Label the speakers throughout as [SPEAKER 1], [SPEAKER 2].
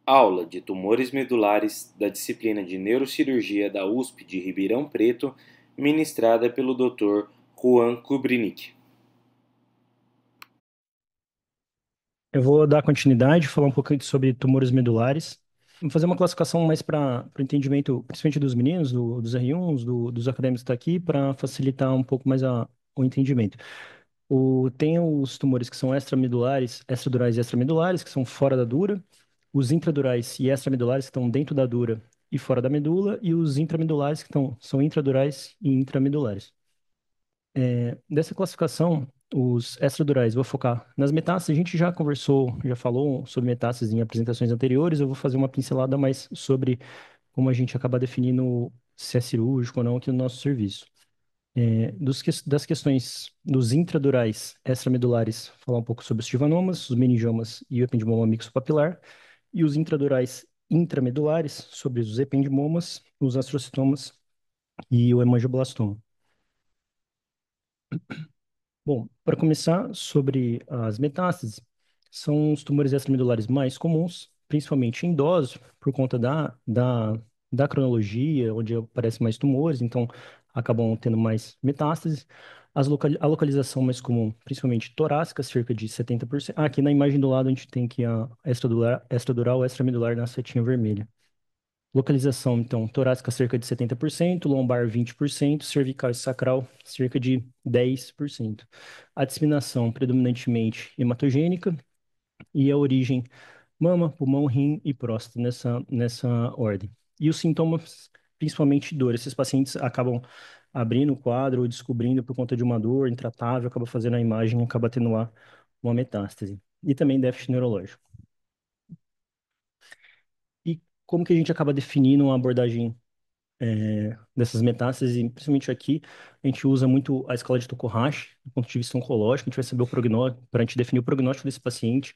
[SPEAKER 1] Aula de tumores medulares da disciplina de Neurocirurgia da USP de Ribeirão Preto, ministrada pelo Dr. Juan Kubrinik.
[SPEAKER 2] Eu vou dar continuidade, falar um pouquinho sobre tumores medulares. Vou fazer uma classificação mais para o entendimento, principalmente dos meninos, dos R1s, dos acadêmicos que estão aqui, para facilitar um pouco mais o entendimento. Tem os tumores que são extramedulares, extradurais e extramedulares, que são fora da dura, os intradurais e extramedulares que estão dentro da dura e fora da medula, e os intramedulares que são intradurais e intramedulares. Dessa classificação, os extradurais, vou focar nas metástases. A gente já conversou, já falou sobre metástases em apresentações anteriores. Eu vou fazer uma pincelada mais sobre como a gente acaba definindo se é cirúrgico ou não aqui no nosso serviço. Das questões dos intradurais extramedulares, falar um pouco sobre os tivanomas, os meningiomas e o ependimoma mixopapilar. E os intradurais intramedulares, sobre os ependimomas, os astrocitomas e o hemangioblastoma. Bom, para começar, sobre as metástases, são os tumores extramedulares mais comuns, principalmente em idosos, por conta da cronologia, onde aparecem mais tumores, então acabam tendo mais metástases. A localização mais comum, principalmente torácica, cerca de 70%. Aqui na imagem do lado a gente tem aqui a extradural, extramedular na setinha vermelha. Localização, então, torácica cerca de 70%, lombar 20%, cervical e sacral cerca de 10%. A disseminação predominantemente hematogênica e a origem mama, pulmão, rim e próstata nessa ordem. E os sintomas, principalmente dor. Esses pacientes acabam abrindo o quadro ou descobrindo por conta de uma dor intratável, acaba fazendo a imagem, acaba tendo lá uma metástase. E também déficit neurológico. E como que a gente acaba definindo uma abordagem dessas metástases, e principalmente aqui, a gente usa muito a escala de Tokurhashi, do ponto de vista oncológico, a gente vai saber o prognóstico, para a gente definir o prognóstico desse paciente,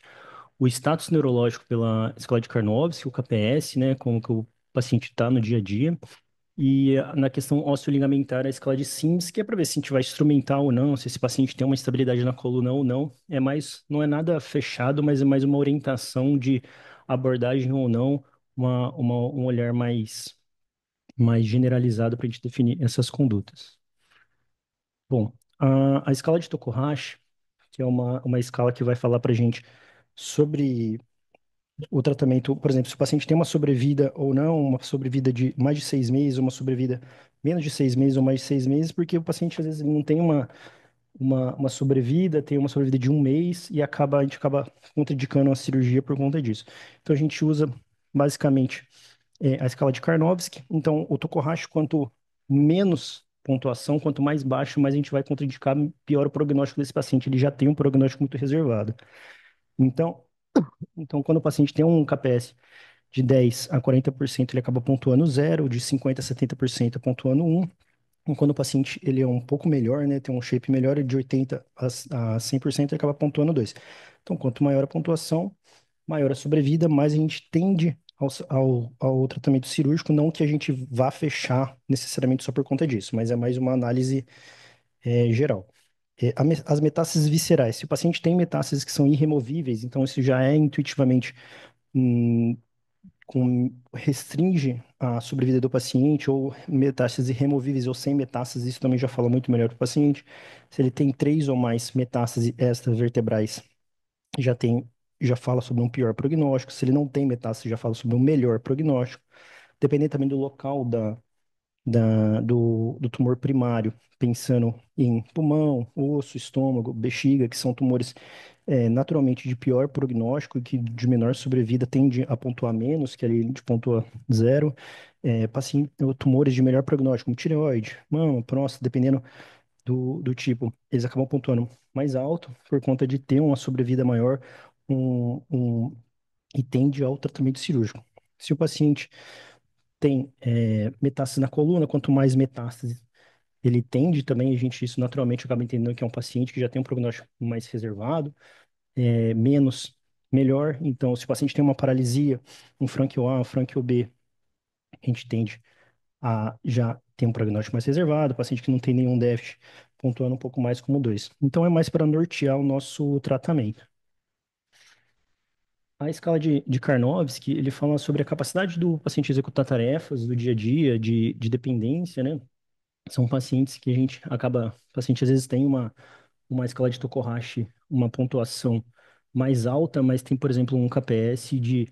[SPEAKER 2] o status neurológico pela escala de Karnofsky, o KPS, né, como que o paciente está no dia a dia, e na questão osteoligamentar, a escala de Sims, que é para ver se a gente vai instrumentar ou não, se esse paciente tem uma estabilidade na coluna ou não, não é nada fechado, mas é mais uma orientação de abordagem ou não, um olhar mais generalizado para a gente definir essas condutas. Bom, a escala de Tokurhashi, que é uma escala que vai falar para a gente sobre o tratamento, por exemplo, se o paciente tem uma sobrevida ou não, uma sobrevida de mais de 6 meses, uma sobrevida menos de 6 meses ou mais de 6 meses, porque o paciente às vezes ele não tem uma sobrevida, tem uma sobrevida de um mês e a gente acaba contraindicando a cirurgia por conta disso. Então a gente usa basicamente a escala de Karnofsky. Então, o Tokurhashi, quanto menos pontuação, quanto mais baixo, mais a gente vai contraindicar, pior o prognóstico desse paciente. Ele já tem um prognóstico muito reservado. Então, quando o paciente tem um KPS de 10 a 40%, ele acaba pontuando zero, de 50 a 70% pontuando um. E quando o paciente ele é um pouco melhor, né, tem um shape melhor, de 80 a 100%, ele acaba pontuando 2. Então, quanto maior a pontuação, maior a sobrevida, mais a gente tende ao tratamento cirúrgico, não que a gente vá fechar necessariamente só por conta disso, mas é mais uma análise geral. As metástases viscerais, se o paciente tem metástases que são irremovíveis, então isso já é intuitivamente hum, restringe a sobrevida do paciente, ou metástases irremovíveis ou sem metástases, isso também já fala muito melhor para o paciente. Se ele tem três ou mais metástases extravertebrais, já tem, já fala sobre um pior prognóstico. Se ele não tem metástase, já fala sobre um melhor prognóstico. Dependendo também do local do tumor primário, pensando em pulmão, osso, estômago, bexiga, que são tumores naturalmente de pior prognóstico e que de menor sobrevida tende a pontuar menos, que ali a gente pontua zero. Tumores de melhor prognóstico, como tireoide, mama, próstata, dependendo do tipo, eles acabam pontuando mais alto por conta de ter uma sobrevida maior um, um, e tende ao tratamento cirúrgico. Se o paciente tem metástase na coluna, quanto mais metástase ele tende também, a gente isso naturalmente acaba entendendo que é um paciente que já tem um prognóstico mais reservado, menos melhor. Então, se o paciente tem uma paralisia, um Franquio A, um Franquio B, a gente tende a já ter um prognóstico mais reservado, paciente que não tem nenhum déficit, pontuando um pouco mais como dois. Então, é mais para nortear o nosso tratamento. A escala de Karnofsky, ele fala sobre a capacidade do paciente executar tarefas do dia a dia, de dependência, né? São pacientes que a gente acaba, o paciente às vezes tem uma escala de Tokohashi, uma pontuação mais alta, mas tem, por exemplo, um KPS de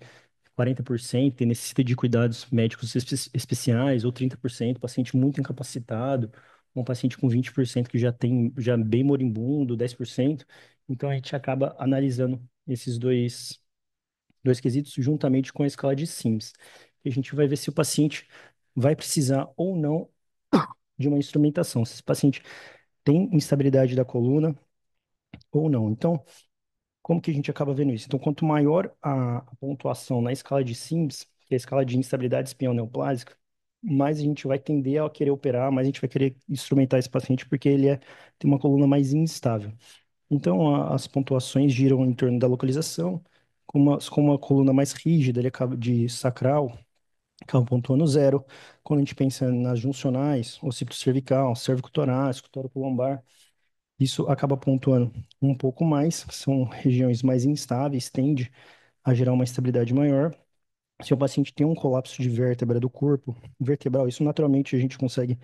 [SPEAKER 2] 40% e necessita de cuidados médicos especiais, ou 30%, paciente muito incapacitado, um paciente com 20% que já tem, já bem moribundo, 10%. Então a gente acaba analisando esses dois quesitos juntamente com a escala de Sims. E a gente vai ver se o paciente vai precisar ou não de uma instrumentação, se esse paciente tem instabilidade da coluna ou não. Então, como que a gente acaba vendo isso? Então, quanto maior a pontuação na escala de Sims, que é a escala de instabilidade espinhal neoplásica, mais a gente vai tender a querer operar, mais a gente vai querer instrumentar esse paciente, porque tem uma coluna mais instável. Então, as pontuações giram em torno da localização, com uma coluna mais rígida, ele acaba de sacral, acaba pontuando zero. Quando a gente pensa nas juncionais, occipito cervical, cérvico-torácico, tóraco-lombar, isso acaba pontuando um pouco mais, são regiões mais instáveis, tende a gerar uma estabilidade maior. Se o paciente tem um colapso de vértebra do corpo vertebral, isso naturalmente a gente consegue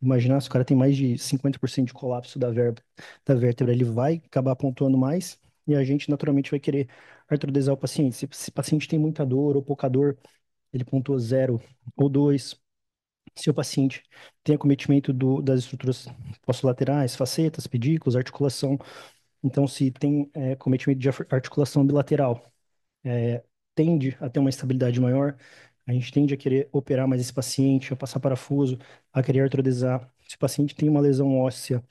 [SPEAKER 2] imaginar, se o cara tem mais de 50% de colapso da vértebra, ele vai acabar pontuando mais, e a gente naturalmente vai querer artrodesar o paciente. Se o paciente tem muita dor ou pouca dor, ele pontua zero ou dois. Se o paciente tem acometimento das estruturas possolaterais, facetas, pedículos, articulação, então se tem acometimento de articulação bilateral, é, tende a ter uma estabilidade maior, a gente tende a querer operar mais esse paciente, a passar parafuso, a querer artrodesar. Se o paciente tem uma lesão óssea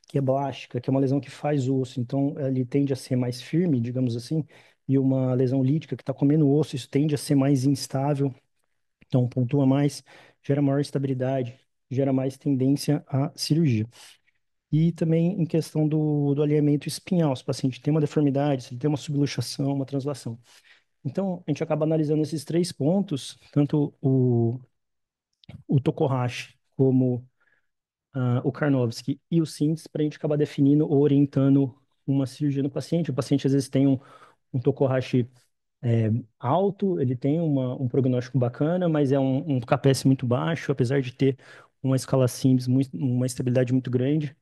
[SPEAKER 2] que é blástica, que é uma lesão que faz osso, então ele tende a ser mais firme, digamos assim, e uma lesão lítica que está comendo osso, isso tende a ser mais instável, então pontua mais, gera maior estabilidade, gera mais tendência à cirurgia. E também em questão do alinhamento espinhal, se o paciente tem uma deformidade, se ele tem uma subluxação, uma translação. Então, a gente acaba analisando esses três pontos, tanto o Tokohashi como o Karnofsky e o Sims, para a gente acabar definindo ou orientando uma cirurgia no paciente. O paciente às vezes tem um Tokohashi é, alto, ele tem um prognóstico bacana, mas é um KPS muito baixo, apesar de ter uma escala Sims, uma estabilidade muito grande.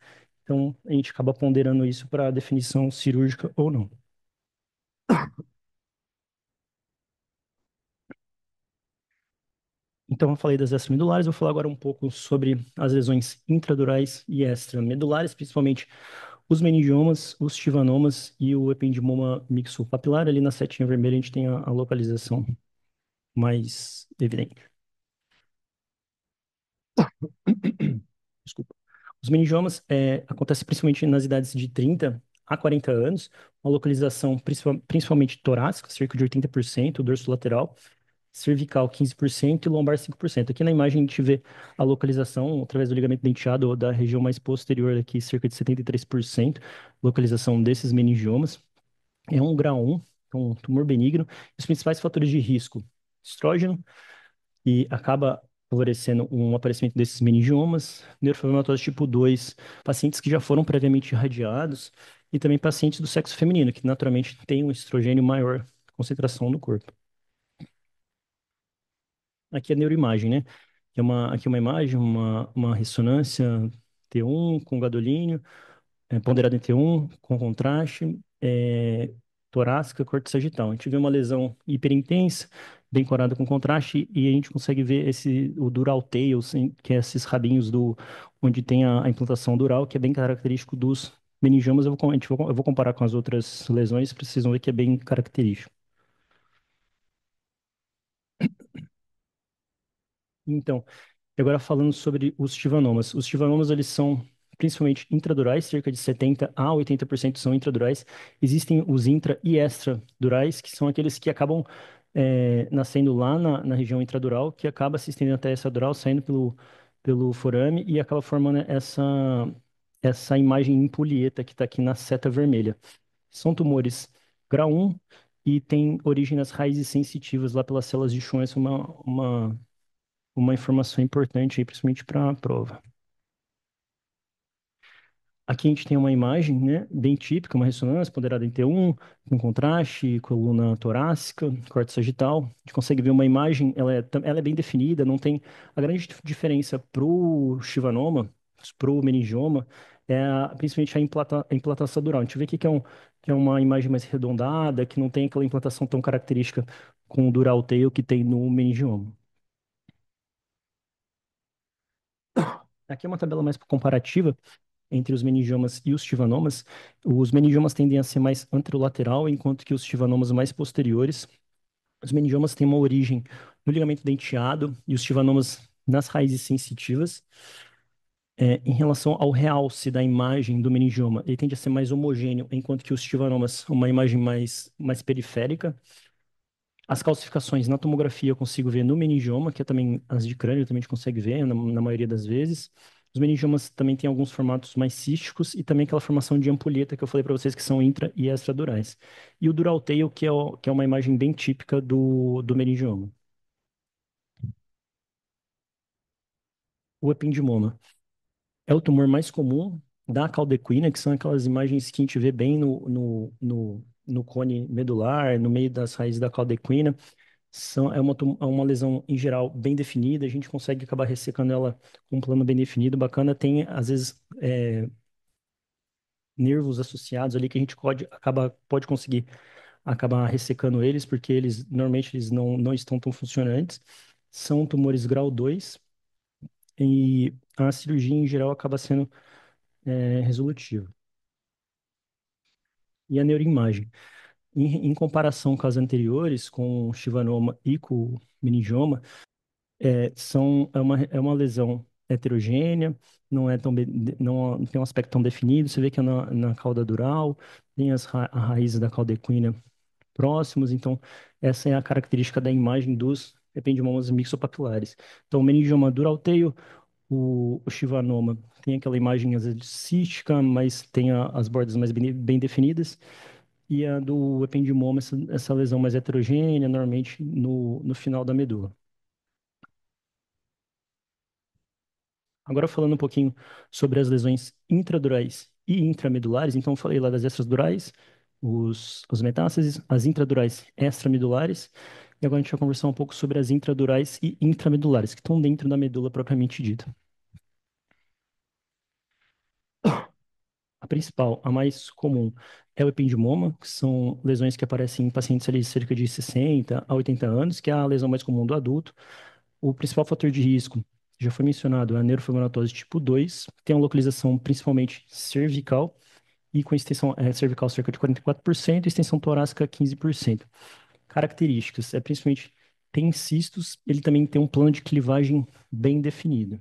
[SPEAKER 2] Então, a gente acaba ponderando isso para definição cirúrgica ou não. Então, eu falei das extramedulares, vou falar agora um pouco sobre as lesões intradurais e extramedulares, principalmente os meningiomas, os tivanomas e o ependimoma mixopapilar. Ali na setinha vermelha a gente tem a localização mais evidente. Desculpa. Os meningiomas acontecem principalmente nas idades de 30 a 40 anos, uma localização principalmente torácica, cerca de 80%, dorso lateral, cervical 15% e lombar 5%. Aqui na imagem a gente vê a localização através do ligamento denteado ou da região mais posterior aqui, cerca de 73%, localização desses meningiomas. É um grau 1, então um tumor benigno. Os principais fatores de risco, estrógeno, e acaba favorecendo um aparecimento desses meningiomas, neurofibromatose tipo 2, pacientes que já foram previamente irradiados, e também pacientes do sexo feminino, que naturalmente têm um estrogênio maior concentração no corpo. Aqui é neuroimagem, né? Aqui é uma imagem, uma ressonância T1 com gadolínio, ponderado em T1, com contraste, torácica, corte sagital. A gente vê uma lesão hiperintensa, bem corada com contraste, e a gente consegue ver o dural tail, assim, que é esses rabinhos onde tem a implantação dural, que é bem característico dos meningiomas. Eu vou comparar com as outras lesões, precisam ver que é bem característico. Então, e agora falando sobre os tivanomas. Os tivanomas, eles são principalmente intradurais, cerca de 70 a 80% são intradurais. Existem os intra e extradurais, que são aqueles que acabam nascendo lá na região intradural, que acaba se estendendo até essa dural, saindo pelo forame e acaba formando essa imagem em polieta que está aqui na seta vermelha. São tumores grau 1 e tem origem nas raízes sensitivas lá pelas células de Schwann. Essa é uma informação importante aí, principalmente para a prova. Aqui a gente tem uma imagem, né, bem típica, uma ressonância ponderada em T1, com contraste, coluna torácica, corte sagital. A gente consegue ver uma imagem, ela é bem definida, não tem... A grande diferença para o chivanoma, para o meningioma, principalmente a implantação dural. A gente vê aqui que é uma imagem mais arredondada, que não tem aquela implantação tão característica com o dural tail que tem no meningioma. Aqui é uma tabela mais comparativa entre os meningiomas e os tivanomas. Os meningiomas tendem a ser mais anterolateral, enquanto que os tivanomas mais posteriores. Os meningiomas têm uma origem no ligamento denteado e os tivanomas nas raízes sensitivas. Em relação ao realce da imagem do meningioma, ele tende a ser mais homogêneo, enquanto que os tivanomas, uma imagem mais periférica. As calcificações na tomografia eu consigo ver no meningioma, que é também as de crânio também a gente consegue ver na maioria das vezes. Os meningiomas também têm alguns formatos mais císticos e também aquela formação de ampulheta que eu falei para vocês que são intra e extradurais. E o dural tail, que é uma imagem bem típica do meningioma. O ependimoma é o tumor mais comum da caldequina, que são aquelas imagens que a gente vê bem no cone medular, no meio das raízes da caldequina. É uma lesão, em geral, bem definida, a gente consegue acabar ressecando ela com um plano bem definido, bacana. Tem, às vezes, nervos associados ali que a gente pode conseguir acabar ressecando eles, porque normalmente, eles não estão tão funcionantes. São tumores grau 2 e a cirurgia, em geral, acaba sendo, resolutiva. E a neuroimagem. Em comparação com as anteriores, com o chivanoma e com o meningioma, é uma lesão heterogênea, não é tão, não tem um aspecto tão definido. Você vê que é na cauda dural, tem a raízes da cauda equina próximos, então essa é a característica da imagem dos ependimomas mixopapilares. Então, o meningioma dural tail, o chivanoma tem aquela imagem às vezes cística, mas tem as bordas mais bem definidas, e a do ependimoma, essa lesão mais heterogênea, normalmente no final da medula. Agora falando um pouquinho sobre as lesões intradurais e intramedulares, então eu falei lá das extradurais, os metástases, as intradurais extramedulares, e agora a gente vai conversar um pouco sobre as intradurais e intramedulares, que estão dentro da medula propriamente dita. A principal, a mais comum, é o ependimoma, que são lesões que aparecem em pacientes ali de cerca de 60 a 80 anos, que é a lesão mais comum do adulto. O principal fator de risco, já foi mencionado, é a neurofibromatose tipo 2, tem uma localização principalmente cervical, e com extensão cervical cerca de 44% e extensão torácica 15%. Características, principalmente tem cistos, ele também tem um plano de clivagem bem definido.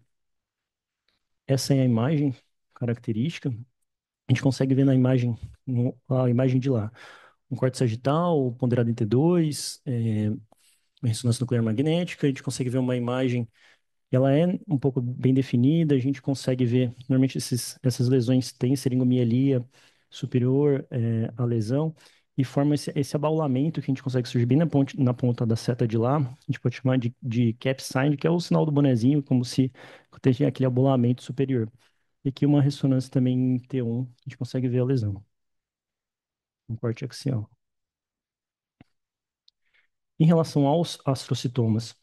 [SPEAKER 2] Essa é a imagem característica. A gente consegue ver na imagem, a imagem de lá, um corte sagital, ponderado em T2, uma ressonância nuclear magnética, a gente consegue ver uma imagem. Ela é um pouco bem definida, a gente consegue ver, normalmente essas lesões têm seringomielia superior à lesão e forma esse abaulamento que a gente consegue surgir bem na ponta da seta de lá, a gente pode chamar de cap sign, que é o sinal do bonezinho, como se tivesse aquele abaulamento superior. E aqui uma ressonância também em T1, a gente consegue ver a lesão, um corte axial. Em relação aos astrocitomas,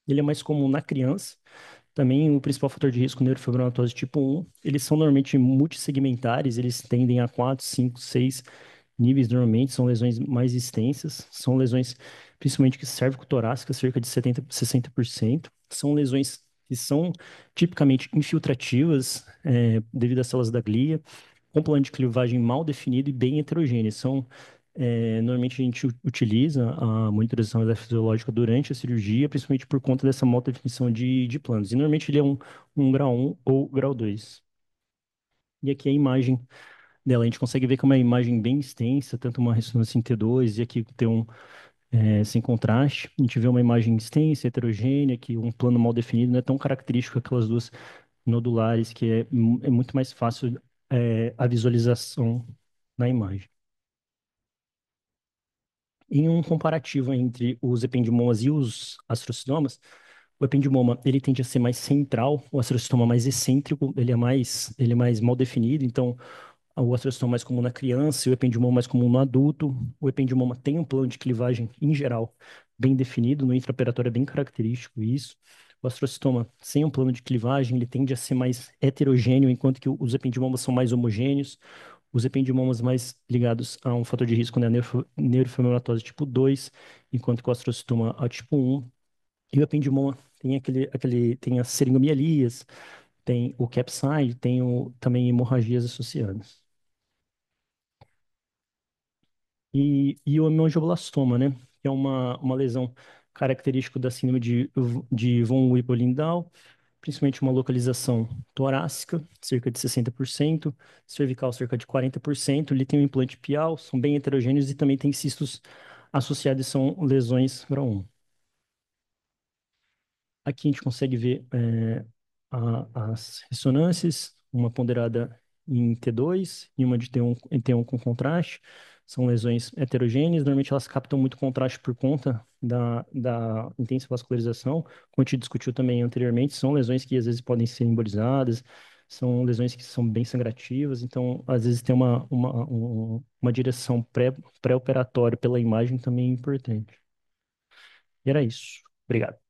[SPEAKER 2] ele é mais comum na criança. Também o principal fator de risco neurofibromatose tipo 1, eles são normalmente multissegmentares, eles tendem a 4, 5, 6 níveis normalmente, são lesões mais extensas, são lesões principalmente que cérvico-torácicas, cerca de 70, 60%, são lesões que são tipicamente infiltrativas, devido às células da glia, com plano de clivagem mal definido e bem heterogêneas. Normalmente a gente utiliza a monitorização eletrofisiológica durante a cirurgia, principalmente por conta dessa malta definição de planos. E normalmente ele é um grau 1 ou grau 2. E aqui é a imagem dela. A gente consegue ver que é uma imagem bem extensa, tanto uma ressonância em T2 e aqui tem sem contraste. A gente vê uma imagem extensa, heterogênea, que um plano mal definido não é tão característico aquelas duas nodulares, que é muito mais fácil a visualização na imagem. Em um comparativo entre os ependimomas e os astrocitomas, O ependimoma, ele tende a ser mais central, o asterocitoma mais excêntrico, ele é mais mal definido, então o asterocitoma é mais comum na criança e o ependimoma é mais comum no adulto. O ependimoma tem um plano de clivagem, em geral, bem definido, no intraoperatório é bem característico isso. O astrocitoma sem um plano de clivagem, ele tende a ser mais heterogêneo, enquanto que os ependimomas são mais homogêneos. Os ependimomas mais ligados a um fator de risco, né, a neurofibromatose tipo 2, enquanto que o astrocitoma é o tipo 1. E o ependimoma tem tem as seringomielias, tem o capside, tem também hemorragias associadas. E o hemangioblastoma, né? Que é uma lesão característica da síndrome de von Hippel-Lindau, principalmente uma localização torácica, cerca de 60%, cervical, cerca de 40%. Ele tem um implante pial, são bem heterogêneos e também tem cistos associados, são lesões grau 1. Aqui a gente consegue ver as ressonâncias, uma ponderada em T2 e uma de T1, em T1 com contraste. São lesões heterogêneas, normalmente elas captam muito contraste por conta da intensa vascularização. Como a gente discutiu também anteriormente, são lesões que às vezes podem ser embolizadas, são lesões que são bem sangrativas, então às vezes tem uma direção pré-operatória pela imagem também importante. E era isso. Obrigado.